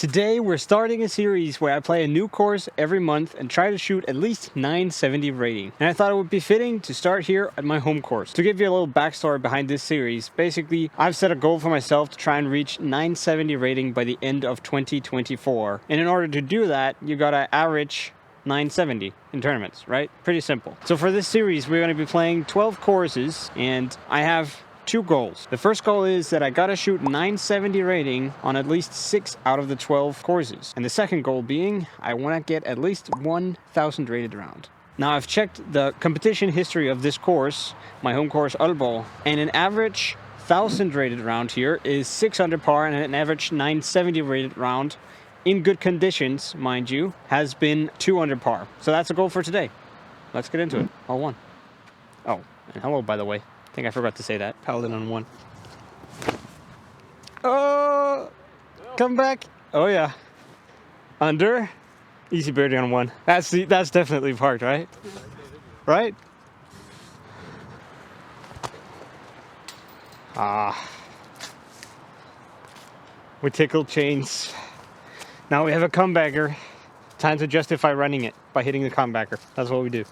Today we're starting a series where I play a new course every month and try to shoot at least 970 rating. And I thought it would be fitting to start here at my home course. To give you a little backstory behind this series, basically I've set a goal for myself to try and reach 970 rating by the end of 2024. And in order to do that, you gotta average 970 in tournaments, right? Pretty simple. So for this series, we're going to be playing 12 courses, and I have two goals. The first goal is that I gotta shoot 970 rating on at least 6 out of the 12 courses. And the second goal being, I want to get at least 1000 rated round. Now I've checked the competition history of this course, my home course Aalborg, and an average 1000 rated round here is 600 par, and an average 970 rated round in good conditions, mind you, has been 200 par. So that's a goal for today. Let's get into it. All one. Oh, and hello, by the way. I think I forgot to say that. Paladin on one. Oh, come back. Oh yeah. Under. Easy birdie on one. That's definitely parked, right? Right? We tickled chains. Now we have a comebacker. Time to justify running it by hitting the comebacker. That's what we do.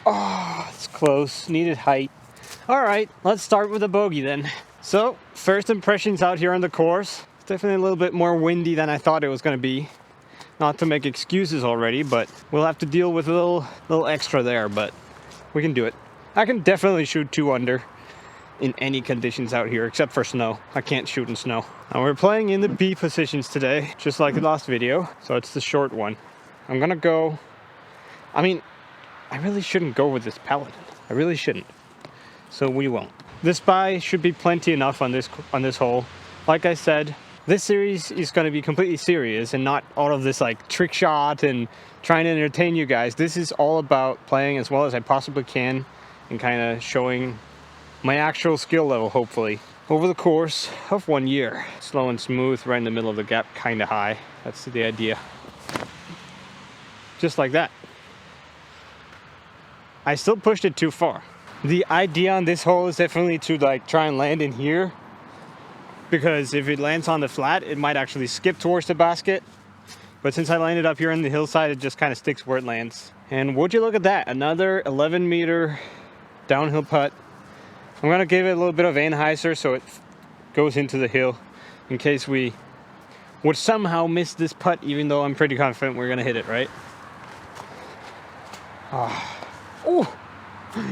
Oh, it's close. Needed height. All right, let's start with a bogey then. So, first impressions out here on the course. It's definitely a little bit more windy than I thought it was going to be. Not to make excuses already, but we'll have to deal with a little extra there, but we can do it. I can definitely shoot 2 under in any conditions out here except for snow. I can't shoot in snow. Now we're playing in the B positions today, just like the last video, so it's the short one. I'm gonna go, I really shouldn't go with this Paladin. I really shouldn't. So we won't. This buy should be plenty enough on this hole. Like I said, this series is going to be completely serious and not all of this like trick shot and trying to entertain you guys. This is all about playing as well as I possibly can and kind of showing my actual skill level, hopefully, over the course of 1 year. Slow and smooth, right in the middle of the gap, kind of high. That's the idea. Just like that. I still pushed it too far. The idea on this hole is definitely to like try and land in here, because if it lands on the flat, it might actually skip towards the basket. But since I landed up here on the hillside, it just kind of sticks where it lands. And would you look at that, another 11 meter downhill putt. I'm gonna give it a little bit of anhyzer so it goes into the hill in case we would somehow miss this putt, even though I'm pretty confident we're gonna hit it, right? Oh,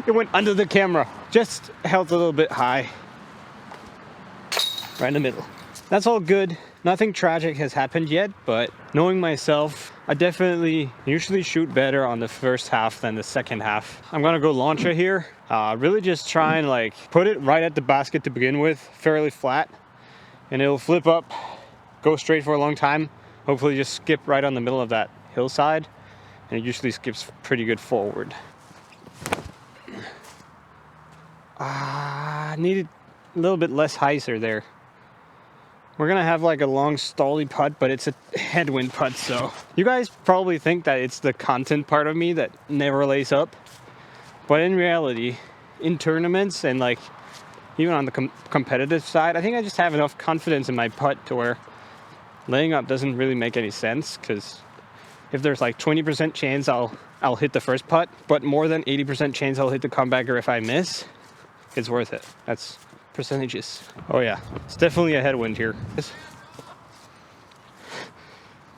it went under the camera. Just held a little bit high. Right in the middle. That's all good. Nothing tragic has happened yet, but knowing myself, I definitely usually shoot better on the first half than the second half. I'm gonna go launcher here. Really just try and like put it right at the basket to begin with, fairly flat, and it'll flip up, go straight for a long time. Hopefully just skip right on the middle of that hillside, and it usually skips pretty good forward. Needed a little bit less hyzer there. We're gonna have like a long stally putt, but it's a headwind putt, so you guys probably think that it's the content part of me that never lays up, but in reality, in tournaments and like even on the competitive side, I think I just have enough confidence in my putt to where laying up doesn't really make any sense, because if there's like 20% chance I'll hit the first putt, but more than 80% chance I'll hit the comebacker if I miss, it's worth it. That's percentages. Oh yeah, it's definitely a headwind here.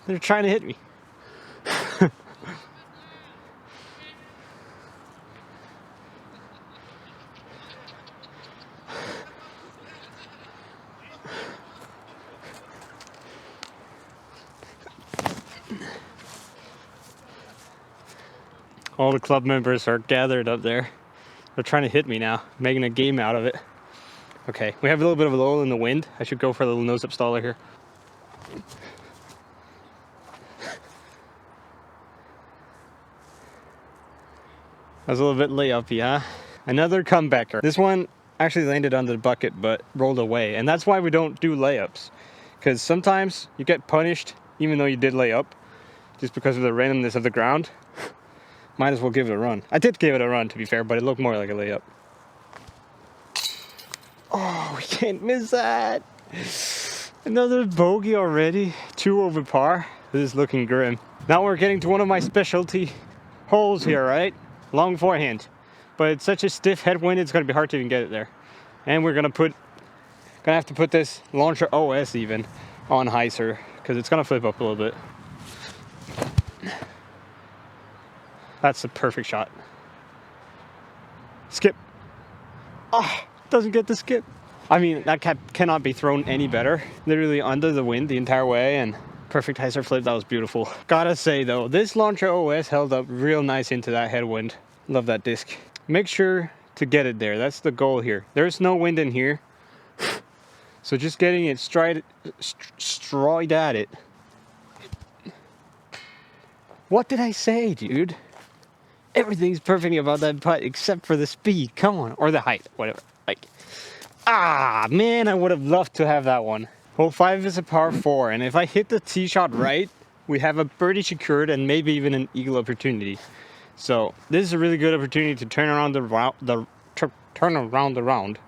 They're trying to hit me. All the club members are gathered up there. They're trying to hit me now, making a game out of it. Okay, we have a little bit of a lull in the wind. I should go for a little nose-up staller here. That was a little bit layup-y, huh? Another comebacker. This one actually landed under the bucket, but rolled away. And that's why we don't do layups. Because sometimes you get punished, even though you did lay up, just because of the randomness of the ground. Might as well give it a run. I did give it a run, to be fair, but it looked more like a layup. Oh, we can't miss that. Another bogey already. 2 over par. This is looking grim. Now we're getting to one of my specialty holes here, right? Long forehand. But it's such a stiff headwind, it's gonna be hard to even get it there. And we're gonna have to put this launcher OS even on hyzer because it's gonna flip up a little bit. That's a perfect shot. Skip. Oh, doesn't get the skip. I mean, that cannot be thrown any better. Literally under the wind the entire way, and perfect hyzer flip. That was beautiful. Gotta say though, this launcher OS held up real nice into that headwind. Love that disc. Make sure to get it there. That's the goal here. There's no wind in here. So just getting it straight at it. What did I say, dude? Everything's perfect about that putt except for the speed. Come on. Or the height. Whatever. Like, man, I would have loved to have that one. Hole 5 is a par 4. And if I hit the tee shot right, we have a birdie secured and maybe even an eagle opportunity. So this is a really good opportunity to turn around the round.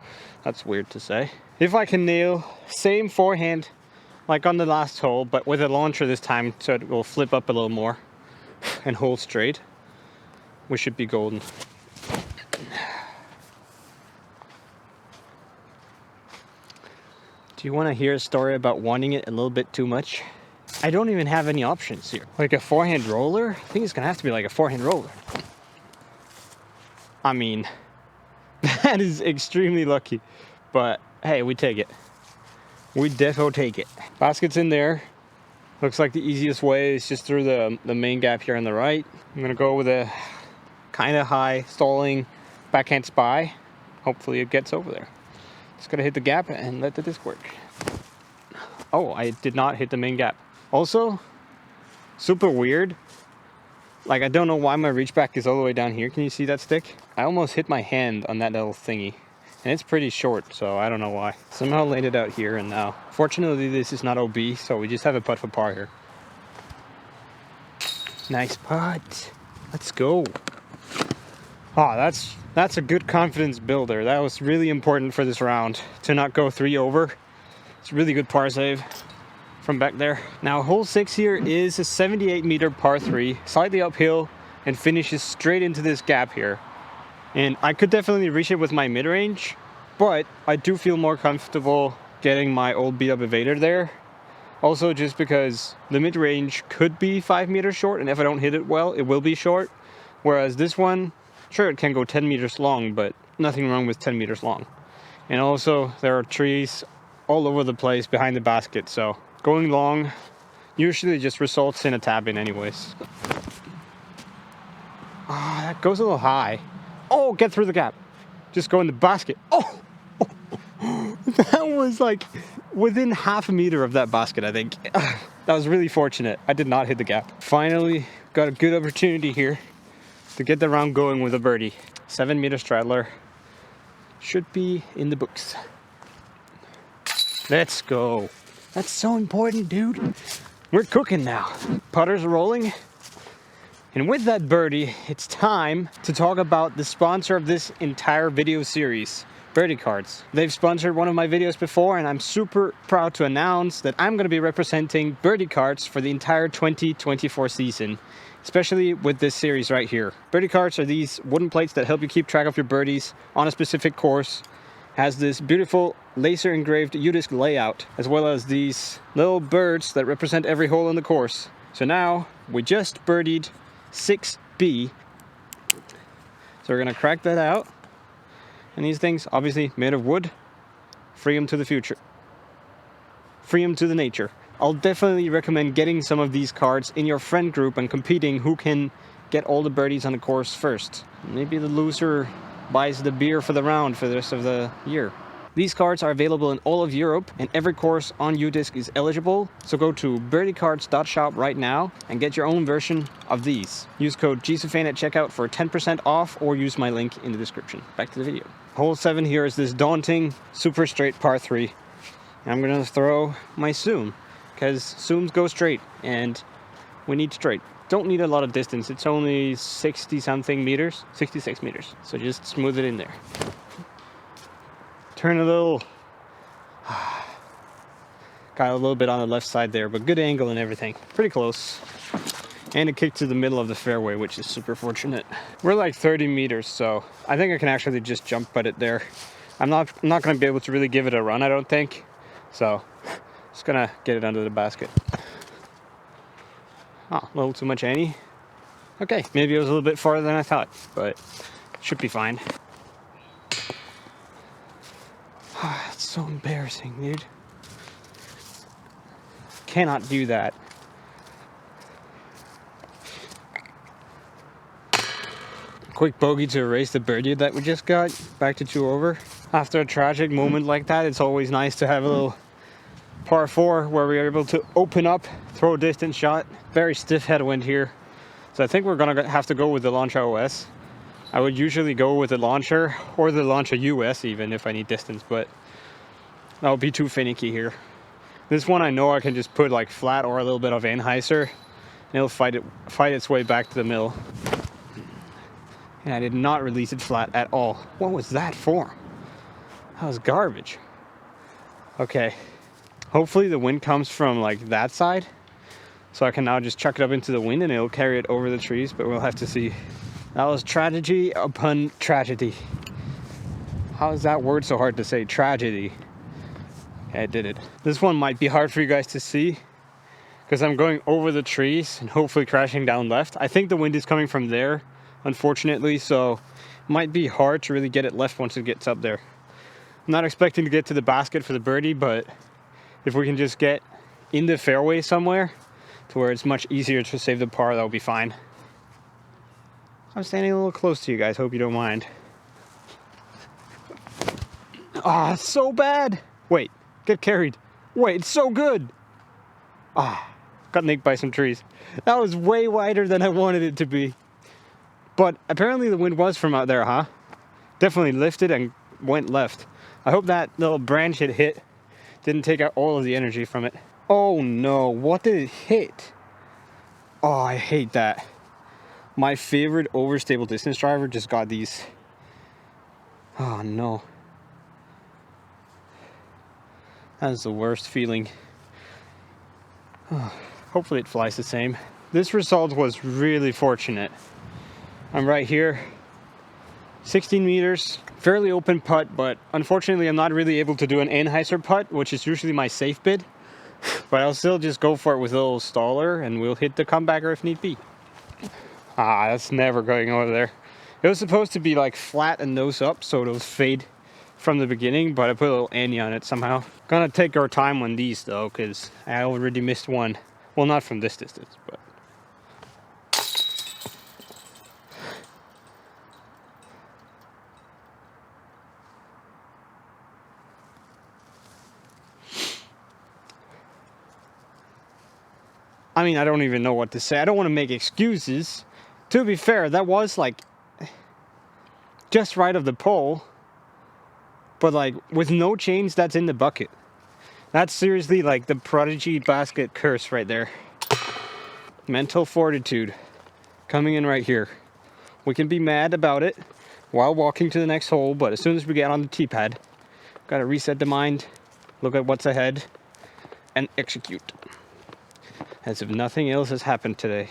That's weird to say. If I can nail same forehand like on the last hole, but with a launcher this time, so it will flip up a little more and hold straight, we should be golden. Do you want to hear a story about wanting it a little bit too much? I don't even have any options here. Like a forehand roller? I think it's gonna have to be like a forehand roller. I mean, that is extremely lucky, but hey, we take it. We defo take it. Basket's in there. Looks like the easiest way is just through the main gap here on the right. I'm gonna go with a kind of high stalling backhand spy. Hopefully it gets over there. Just gotta hit the gap and let the disc work. Oh, I did not hit the main gap. Also, super weird. Like, I don't know why my reach back is all the way down here. Can you see that stick? I almost hit my hand on that little thingy. And it's pretty short, so I don't know why. Somehow landed out here and now. Fortunately, this is not OB, so we just have a putt for par here. Nice putt. Let's go. Oh, that's a good confidence builder. That was really important for this round to not go 3 over. It's a really good par save from back there. Now, hole 6 here is a 78-meter par 3, slightly uphill, and finishes straight into this gap here. And I could definitely reach it with my mid-range, but I do feel more comfortable getting my old beat-up evader there. Also, just because the mid-range could be 5 meters short, and if I don't hit it well, it will be short. Whereas this one, sure, it can go 10 meters long, but nothing wrong with 10 meters long. And also, there are trees all over the place behind the basket, so going long usually just results in a tap-in anyways. That goes a little high. Oh, get through the gap. Just go in the basket. Oh! That was like within half a meter of that basket, I think. That was really fortunate. I did not hit the gap. Finally, got a good opportunity here to get the round going with a birdie. 7-meter straddler. Should be in the books. Let's go. That's so important, dude. We're cooking now. Putters rolling. And with that birdie, it's time to talk about the sponsor of this entire video series, Birdie Cards. They've sponsored one of my videos before, and I'm super proud to announce that I'm going to be representing Birdie Cards for the entire 2024 season, especially with this series right here. Birdie Cards are these wooden plates that help you keep track of your birdies on a specific course. Has this beautiful laser engraved U-disc layout, as well as these little birds that represent every hole on the course. So now, we just birdied 6B. So we're gonna crack that out. And these things, obviously made of wood, free them to the future. Free them to the nature. I'll definitely recommend getting some of these cards in your friend group and competing who can get all the birdies on the course first. Maybe the loser buys the beer for the round for the rest of the year. These cards are available in all of Europe, and every course on UDisc is eligible, so go to birdiecards.shop right now and get your own version of these. Use code GSUFAN at checkout for 10% off, or use my link in the description. Back to the video. Hole 7 here is this daunting, super straight par 3. And I'm gonna throw my Zoom, because Zooms go straight, and we need straight. Don't need a lot of distance, it's only 60-something meters, 66 meters. So just smooth it in there. Turn a little. Got a little bit on the left side there, but good angle and everything. Pretty close. And it kicked to the middle of the fairway, which is super fortunate. We're like 30 meters, so I think I can actually just jump putt it there. I'm not going to be able to really give it a run, I don't think. So, just going to get it under the basket. Oh, a little too much Annie. Okay, maybe it was a little bit farther than I thought, but should be fine. It's so embarrassing, dude. Cannot do that. Quick bogey to erase the birdie that we just got. Back to 2 over. After a tragic moment like that, it's always nice to have a little par 4 where we are able to open up, throw a distance shot. Very stiff headwind here. So I think we're gonna have to go with the Launcher OS. I would usually go with the Launcher or the Launcher US even if I need distance, but that would be too finicky here. This one I know I can just put like flat or a little bit of Anheuser and it'll fight its way back to the middle. And I did not release it flat at all. What was that for? That was garbage. Okay. Hopefully the wind comes from like that side. So I can now just chuck it up into the wind and it'll carry it over the trees, but we'll have to see. That was tragedy upon tragedy. How is that word so hard to say? Tragedy. Okay, I did it. This one might be hard for you guys to see because I'm going over the trees and hopefully crashing down left. I think the wind is coming from there, unfortunately, so it might be hard to really get it left once it gets up there. I'm not expecting to get to the basket for the birdie, but if we can just get in the fairway somewhere to where it's much easier to save the par, that'll be fine. I'm standing a little close to you guys, hope you don't mind. Ah, it's so bad. Wait, get carried. Wait, it's so good. Ah, got nicked by some trees. That was way wider than I wanted it to be. But apparently the wind was from out there, huh? Definitely lifted and went left. I hope that little branch it hit didn't take out all of the energy from it. Oh no, what did it hit? Oh, I hate that. My favorite overstable distance driver just got these. Oh no. That is the worst feeling. Oh, hopefully it flies the same. This result was really fortunate. I'm right here. 16 meters, fairly open putt, but unfortunately I'm not really able to do an Anheuser putt, which is usually my safe bid. But I'll still just go for it with a little staller and we'll hit the comebacker if need be. Ah, that's never going over there. It was supposed to be like flat and nose up, so it'll fade from the beginning, but I put a little Annie on it somehow. Gonna take our time on these though, because I already missed one. Well, not from this distance, but. I mean, I don't even know what to say. I don't want to make excuses. To be fair, that was like just right of the pole, but like with no change, that's in the bucket. That's seriously like the prodigy basket curse right there. Mental fortitude coming in right here. We can be mad about it while walking to the next hole, but as soon as we get on the tee pad, gotta reset the mind, look at what's ahead, and execute. As if nothing else has happened today.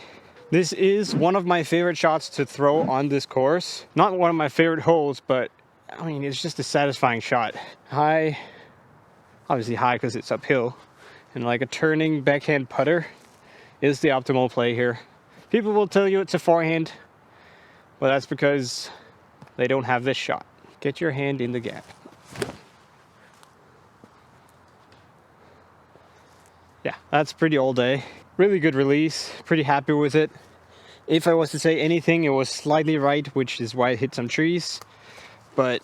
This is one of my favorite shots to throw on this course. Not one of my favorite holes, but I mean, it's just a satisfying shot. High, obviously high because it's uphill, and like a turning backhand putter is the optimal play here. People will tell you it's a forehand, but that's because they don't have this shot. Get your hand in the gap. Yeah, that's pretty all day. Really good release, pretty happy with it. If I was to say anything, it was slightly right, which is why it hit some trees. But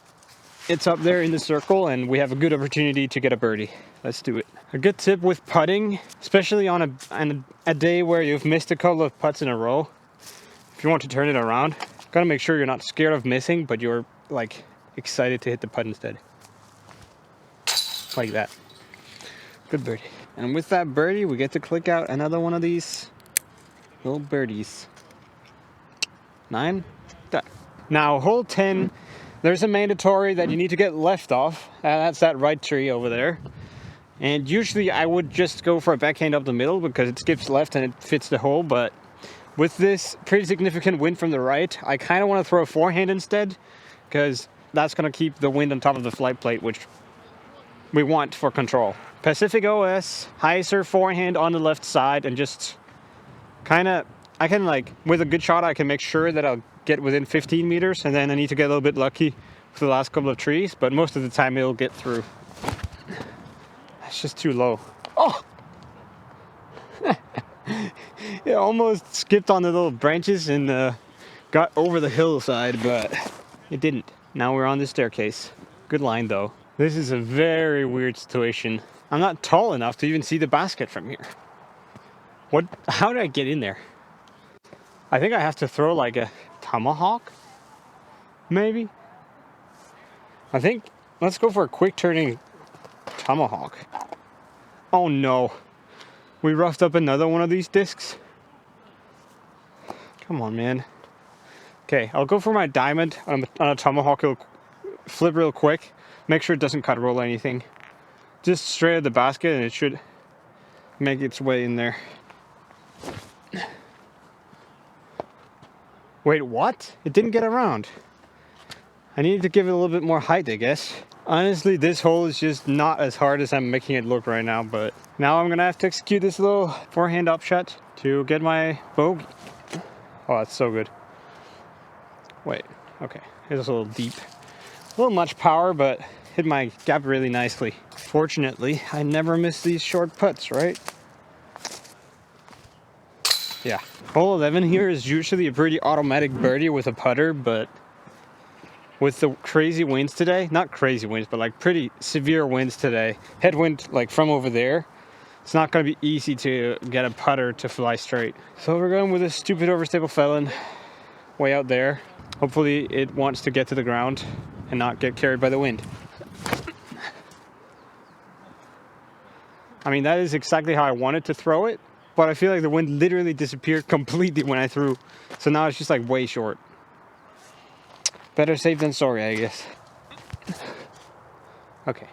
it's up there in the circle and we have a good opportunity to get a birdie. Let's do it. A good tip with putting, especially on a day where you've missed a couple of putts in a row, if you want to turn it around, gotta make sure you're not scared of missing, but you're like excited to hit the putt instead. Like that. Good birdie. And with that birdie, we get to click out another one of these little birdies. 9. Done. Now, hole 10, there's a mandatory that you need to get left off. That's that right tree over there. And usually I would just go for a backhand up the middle because it skips left and it fits the hole, but with this pretty significant wind from the right, I kind of want to throw a forehand instead, because that's going to keep the wind on top of the flight plate, which we want for control. Pacific OS, hyzer forehand on the left side, and just kind of, I can like, with a good shot, I can make sure that I'll get within 15 meters, and then I need to get a little bit lucky for the last couple of trees, but most of the time it'll get through. It's just too low. Oh! It almost skipped on the little branches and got over the hillside, but it didn't. Now we're on the staircase. Good line though. This is a very weird situation. I'm not tall enough to even see the basket from here. What? How did I get in there? I think I have to throw like a tomahawk? Maybe? I think, let's go for a quick turning tomahawk. Oh no. We roughed up another one of these discs. Come on, man. Okay, I'll go for my diamond on a tomahawk. It'll flip real quick. Make sure it doesn't cut roll or anything. Just straight at the basket and it should make its way in there. Wait, what? It didn't get around. I need to give it a little bit more height, I guess. Honestly, this hole is just not as hard as I'm making it look right now, but now I'm gonna have to execute this little forehand upshot to get my bogey. Oh, that's so good. Wait, okay, it's a little deep. A little much power, but hit my gap really nicely. Fortunately, I never miss these short putts, right? Yeah. Hole 11 here is usually a pretty automatic birdie with a putter, but with the crazy winds today, not crazy winds, but like pretty severe winds today, headwind like from over there, it's not going to be easy to get a putter to fly straight. So we're going with a stupid overstable felon way out there. Hopefully it wants to get to the ground and not get carried by the wind. I mean, that is exactly how I wanted to throw it, but I feel like the wind literally disappeared completely when I threw. So now it's just like way short. Better safe than sorry, I guess. Okay.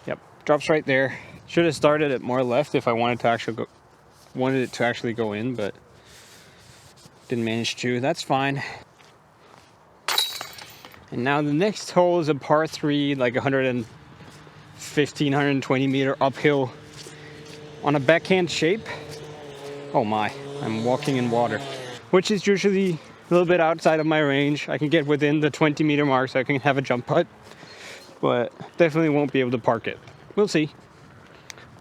Yep, drops right there. Should have started it more left if I wanted it to actually go in, but didn't manage to. That's fine. And now the next hole is a par 3, like 115, 120 meter uphill on a backhand shape. Oh my, I'm walking in water, which is usually a little bit outside of my range. I can get within the 20 meter mark so I can have a jump putt, but definitely won't be able to park it. We'll see.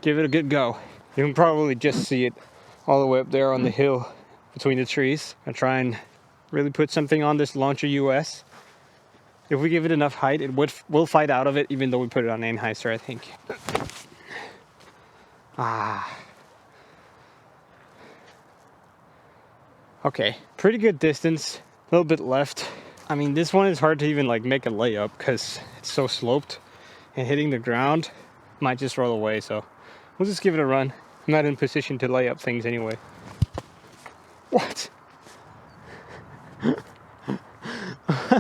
Give it a good go. You can probably just see it all the way up there on the hill between the trees. I'll try and really put something on this launcher US. If we give it enough height, it will fight out of it, even though we put it on Anheuser, I think. Okay, pretty good distance, a little bit left. I mean, this one is hard to even like make a layup because it's so sloped, and hitting the ground might just roll away, so we'll just give it a run. I'm not in position to lay up things anyway. What?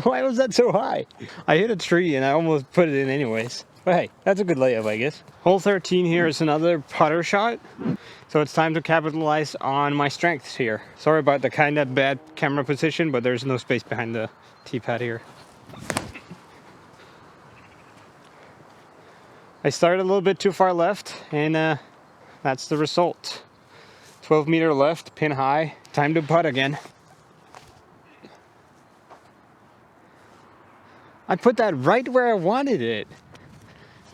Why was that so high? I hit a tree and I almost put it in anyways. But hey, that's a good layup, I guess. Hole 13 here is another putter shot. So it's time to capitalize on my strengths here. Sorry about the kind of bad camera position, but there's no space behind the tee pad here. I started a little bit too far left, and that's the result. 12 meter left, pin high. Time to putt again. I put that right where I wanted it.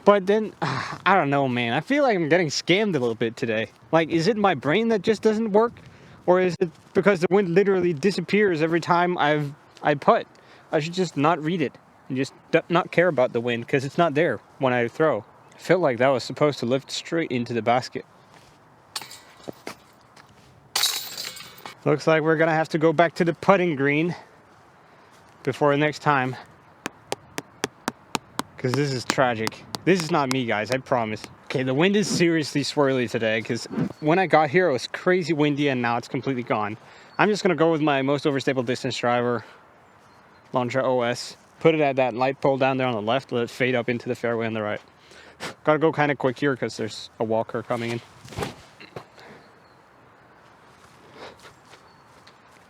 But then, I don't know, man. I feel like I'm getting scammed a little bit today. Like, is it my brain that just doesn't work? Or is it because the wind literally disappears every time I putt? I should just not read it and just not care about the wind because it's not there when I throw. I felt like that was supposed to lift straight into the basket. Looks like we're gonna have to go back to the putting green before the next time. Because this is tragic. This is not me, guys, I promise. Okay, the wind is seriously swirly today because when I got here it was crazy windy and now it's completely gone. I'm just gonna go with my most overstable distance driver, Launcher OS. Put it at that light pole down there on the left, let it fade up into the fairway on the right. Gotta go kind of quick here because there's a walker coming in.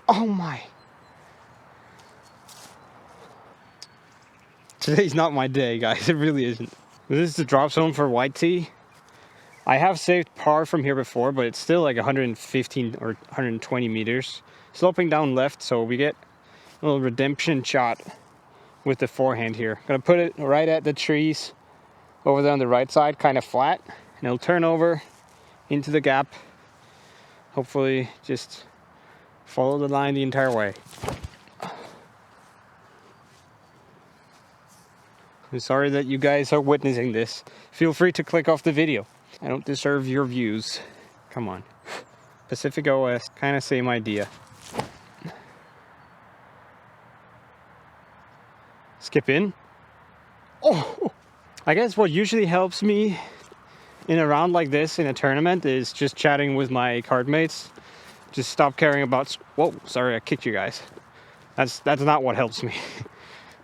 Oh my. Today's not my day, guys. It really isn't. This is the drop zone for white tea. I have saved par from here before, but it's still like 115 or 120 meters. Sloping down left, so we get a little redemption shot with the forehand here. Gonna put it right at the trees over there on the right side, kind of flat, and it'll turn over into the gap. Hopefully just follow the line the entire way. I'm sorry that you guys are witnessing this. Feel free to click off the video. I don't deserve your views. Come on. Pacific OS, kind of same idea. Skip in. Oh! I guess what usually helps me in a round like this in a tournament is just chatting with my card mates. Just stop caring about... Whoa, sorry, I kicked you guys. That's not what helps me.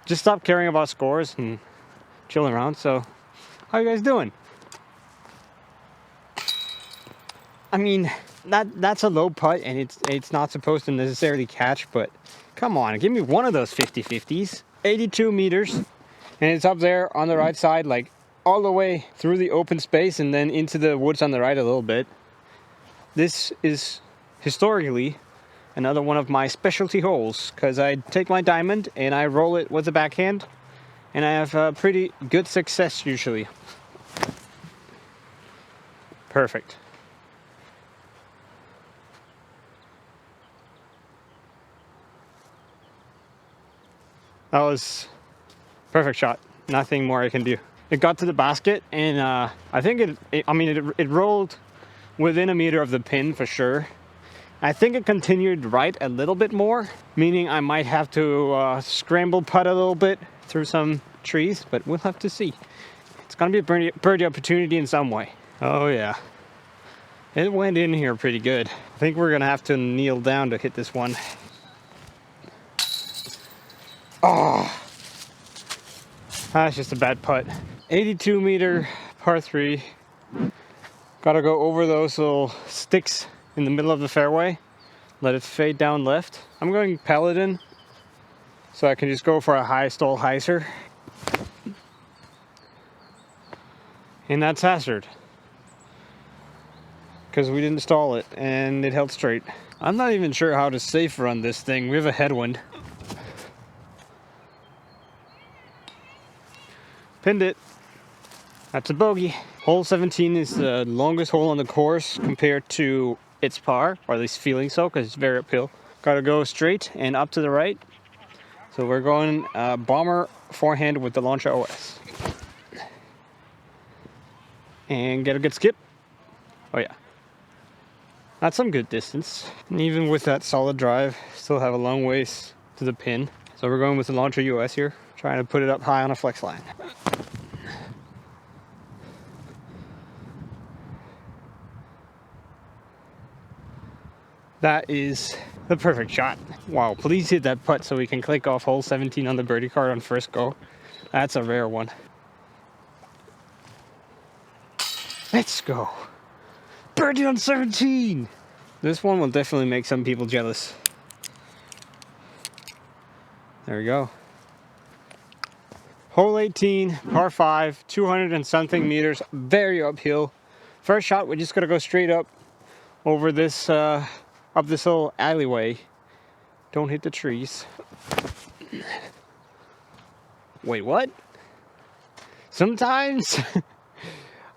Just stop caring about scores and chilling around. So, how you guys doing? I mean, that's a low putt, and it's not supposed to necessarily catch, but come on, give me one of those 50-50s. 82 meters, and it's up there on the right side, like all the way through the open space and then into the woods on the right a little bit. This is historically another one of my specialty holes, because I take my diamond and I roll it with the backhand, and I have pretty good success usually. Perfect. That was perfect shot. Nothing more I can do. It got to the basket, and I think it rolled within a meter of the pin for sure. I think it continued right a little bit more, meaning I might have to scramble putt a little bit through some trees, but we'll have to see. It's gonna be a birdie opportunity in some way. Oh yeah. It went in here pretty good. I think we're gonna have to kneel down to hit this one. Oh, that's just a bad putt. 82 meter par 3. Gotta go over those little sticks in the middle of the fairway. Let it fade down left. I'm going Paladin, so I can just go for a high stall hyzer. And that's hazard, because we didn't stall it and it held straight. I'm not even sure how to safe run this thing. We have a headwind. Pinned it. That's a bogey. Hole 17 is the longest hole on the course compared to its par, or at least feeling so, because it's very uphill. Gotta go straight and up to the right. So we're going bomber forehand with the launcher OS. And get a good skip. Oh yeah. That's some good distance. And even with that solid drive, still have a long ways to the pin. So we're going with the launcher US here. Trying to put it up high on a flex line. That is the perfect shot. Wow, please hit that putt so we can click off hole 17 on the birdie card on first go. That's a rare one. Let's go. Birdie on 17. This one will definitely make some people jealous. There we go. Hole 18, par 5, 200 and something meters, very uphill. First shot, we're just gonna go straight up over this, up this little alleyway. Don't hit the trees. Wait, what? Sometimes,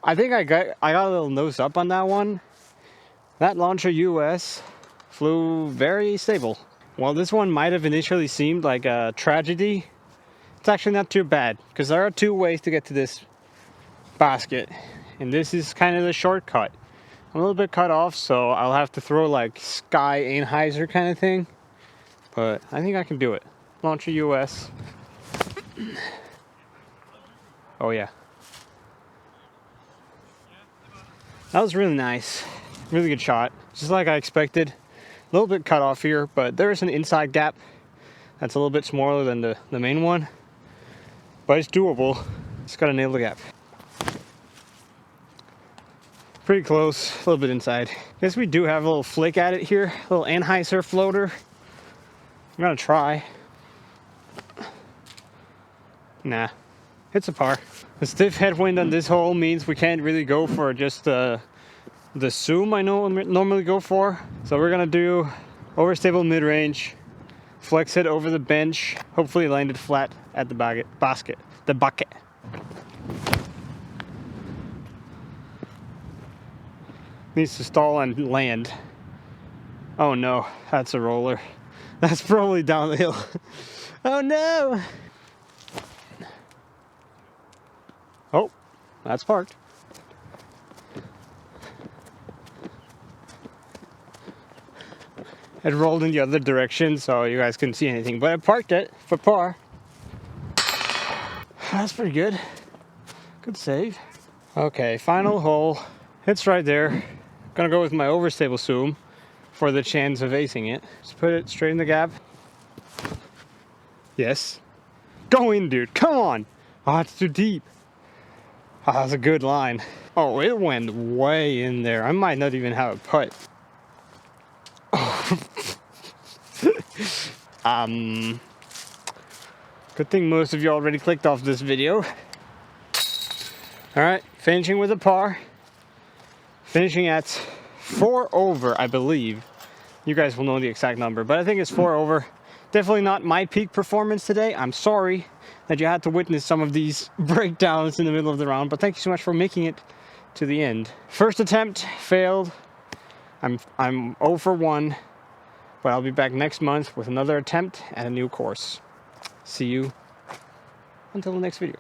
I think I got a little nose up on that one. That launcher US flew very stable. While this one might have initially seemed like a tragedy, it's actually not too bad, because there are two ways to get to this basket, and this is kind of the shortcut. I'm a little bit cut off, so I'll have to throw like sky Anheuser kind of thing, but I think I can do it. Launcher US. Oh yeah. That was really nice. Really good shot. Just like I expected. A little bit cut off here, but there is an inside gap that's a little bit smaller than the main one. But it's doable. Just gotta nail the gap. Pretty close, a little bit inside. Guess we do have a little flick at it here, a little Anheuser floater. I'm gonna try. Nah, it's a par. The stiff headwind on this hole means we can't really go for just the zoom I normally go for. So we're gonna do overstable mid-range, flex it over the bench, hopefully land it flat at the bucket. Needs to stall and land. Oh no, that's a roller. That's probably down the hill. Oh no! Oh, that's parked. It rolled in the other direction so you guys couldn't see anything, but I parked it for par. That's pretty good. Good save. Okay, final hole. It's right there. Gonna go with my overstable zoom for the chance of acing it. Just put it straight in the gap. Yes. Go in, dude. Come on. Oh, it's too deep. Oh, that's a good line. Oh, it went way in there. I might not even have a putt. Oh. Good thing most of you already clicked off this video. Alright, finishing with a par. Finishing at 4 over, I believe. You guys will know the exact number, but I think it's 4 over. Definitely not my peak performance today. I'm sorry that you had to witness some of these breakdowns in the middle of the round, but thank you so much for making it to the end. First attempt failed. I'm 0 for 1, but I'll be back next month with another attempt at a new course. See you until the next video.